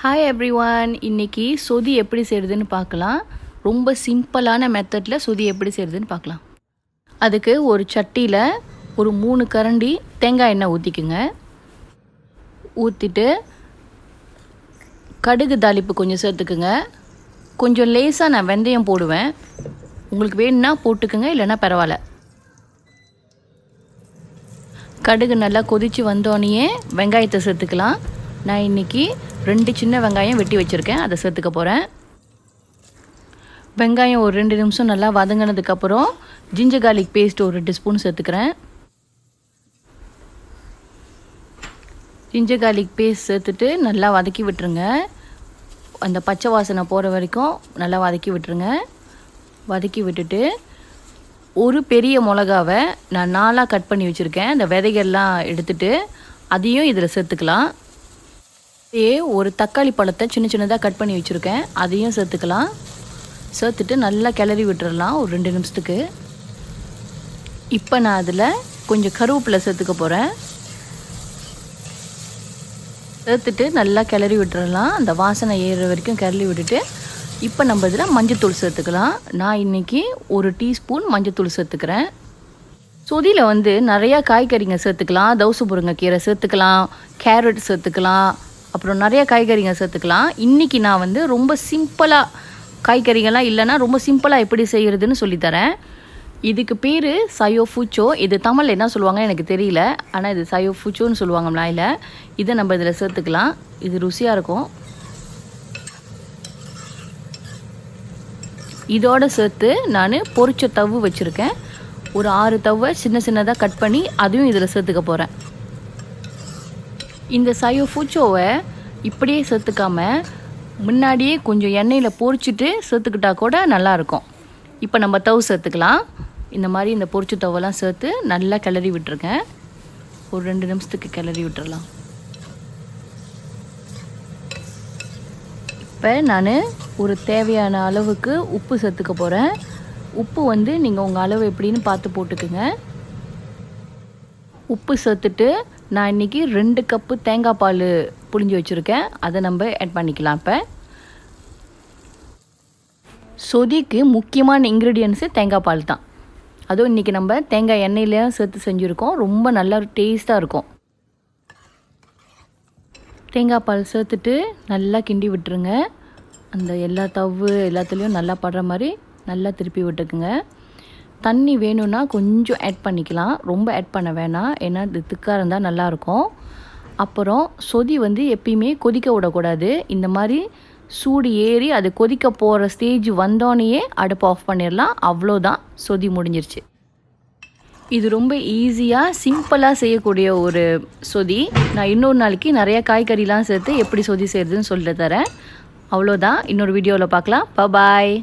Hi everyone, இன்றைக்கி சொதி எப்படி செய்கிறதுன்னு பார்க்கலாம். ரொம்ப சிம்பிளான மெத்தடில் சொதி எப்படி செய்கிறதுன்னு பார்க்கலாம். அதுக்கு ஒரு சட்டியில் ஒரு 3 கரண்டி தேங்காய் எண்ணெய் ஊற்றிக்குங்க. ஊற்றிட்டு கடுகு தாளிப்பு கொஞ்சம் சேர்த்துக்குங்க. கொஞ்சம் லேசாக நான் வெந்தயம் போடுவேன். உங்களுக்கு வேணும்னா போட்டுக்குங்க, இல்லைன்னா பரவாயில்ல. கடுகு நல்லா கொதித்து வந்தோடனே வெங்காயத்தை சேர்த்துக்கலாம். நான் இன்றைக்கி 2 சின்ன வெங்காயம் வெட்டி வச்சுருக்கேன், அதை சேர்த்துக்க போகிறேன். வெங்காயம் ஒரு 2 நிமிஷம் நல்லா வதங்கினதுக்கப்புறம் ஜிஞ்சர் கார்லிக் பேஸ்ட் ஒரு 2 ஸ்பூன் சேர்த்துக்கிறேன். ஜிஞ்சர் கார்லிக் பேஸ்ட் சேர்த்துட்டு நல்லா வதக்கி விட்டுருங்க. அந்த பச்சை வாசனை போகிற வரைக்கும் நல்லா வதக்கி விட்டுருங்க. வதக்கி விட்டுட்டு ஒரு பெரிய மிளகாவை நான் 4ஆக கட் பண்ணி வச்சுருக்கேன். அந்த விதைகள்லாம் எடுத்துட்டு அதையும் இதில் சேர்த்துக்கலாம். ஒரு தக்காளி பழத்தை சின்ன சின்னதாக கட் பண்ணி வச்சுருக்கேன், அதையும் சேர்த்துக்கலாம். சேர்த்துட்டு நல்லா கிளறி விட்டுறலாம் ஒரு 2 நிமிஷத்துக்கு. இப்போ நான் அதில் கொஞ்சம் கருவேப்பிலை சேர்த்துக்க போகிறேன். சேர்த்துட்டு நல்லா கிளறி விட்டுறலாம். அந்த வாசனை ஏறுற வரைக்கும் கிளறி விட்டுட்டு இப்போ நம்ம இதில் மஞ்சத்தூள் சேர்த்துக்கலாம். நான் இன்றைக்கி 1 டீஸ்பூன் மஞ்சத்தூள் சேர்த்துக்கிறேன். சொதியில் நிறையா காய்கறிங்க சேர்த்துக்கலாம். தவசு முருங்கைக்கீரை சேர்த்துக்கலாம், கேரட் சேர்த்துக்கலாம், அப்புறம் நிறைய காய்கறிங்க சேர்த்துக்கலாம். இன்றைக்கி நான் ரொம்ப சிம்பிளாக காய்கறிகள்லாம் இல்லைன்னா ரொம்ப சிம்பிளாக எப்படி செய்கிறதுன்னு சொல்லித்தரேன். இதுக்கு பேர் சயோ ஃபுச்சோ. இது தமிழில் என்ன சொல்லுவாங்க எனக்கு தெரியல, ஆனால் இது சயோ ஃபுச்சோன்னு சொல்லுவாங்க மலாயில். இதை நம்ம இதில் சேர்த்துக்கலாம். இது ருசியாக இருக்கும். இதோடு சேர்த்து நான் பொரிச்ச தவு வச்சுருக்கேன். ஒரு 6 தவை சின்ன சின்னதாக கட் பண்ணி அதையும் இதில் சேர்த்துக்க போகிறேன். இந்த சயோ ஃபுச்சோவை இப்படியே சேர்த்துக்காம முன்னாடியே கொஞ்சம் எண்ணெயில் பொரிச்சிட்டு சேர்த்துக்கிட்டா கூட நல்லாயிருக்கும். இப்போ நம்ம தவு சேர்த்துக்கலாம். இந்த மாதிரி இந்த பொரிச்ச தவெல்லாம் சேர்த்து நல்லா கிளறி விட்டுருங்க. ஒரு 2 நிமிஷத்துக்கு கிளறி விட்டுறலாம். இப்போ நான் ஒரு தேவையான அளவுக்கு உப்பு சேர்த்துக்க போகிறேன். உப்பு நீங்கள் உங்கள் அளவு எப்படின்னு பார்த்து போட்டுக்குங்க. உப்பு சேர்த்துட்டு நான் இன்றைக்கி 2 கப்பு தேங்காய் பால் புழிஞ்சு வச்சுருக்கேன், அதை நம்ம ஆட் பண்ணிக்கலாம். இப்போ சொதிக்கு முக்கியமான இன்க்ரீடியன்ஸு தேங்காய் பால் தான். அதுவும் இன்றைக்கி நம்ம தேங்காய் எண்ணெயிலையும் சேர்த்து செஞ்சுருக்கோம். ரொம்ப நல்லா டேஸ்ட்டாக இருக்கும். தேங்காய் பால் சேர்த்துட்டு நல்லா கிண்டி விட்டுருங்க. அந்த எல்லா தவு எல்லாத்துலேயும் நல்லா படுற மாதிரி நல்லா திருப்பி விட்டுக்குங்க. தண்ணி வேணும்னா கொஞ்சம் ஆட் பண்ணிக்கலாம், ரொம்ப ஆட் பண்ண வேணாம், ஏன்னா இது திக்காக இருந்தால் நல்லாயிருக்கும். அப்புறம் சொதி எப்பயுமே கொதிக்க விடக்கூடாது. இந்த மாதிரி சூடு ஏறி அது கொதிக்க போகிற ஸ்டேஜ் வந்தோடனே அடுப்பு ஆஃப் பண்ணிடலாம். அவ்வளோதான், சொதி முடிஞ்சிருச்சு. இது ரொம்ப ஈஸியாக சிம்பிளாக செய்யக்கூடிய ஒரு சொதி. நான் இன்னொரு நாளைக்கு நிறையா காய்கறிலாம் சேர்த்து எப்படி சொதி செய்கிறதுன்னு சொல்லிட்டு தரேன். அவ்வளோதான், இன்னொரு வீடியோவில் பார்க்கலாம். பாய்.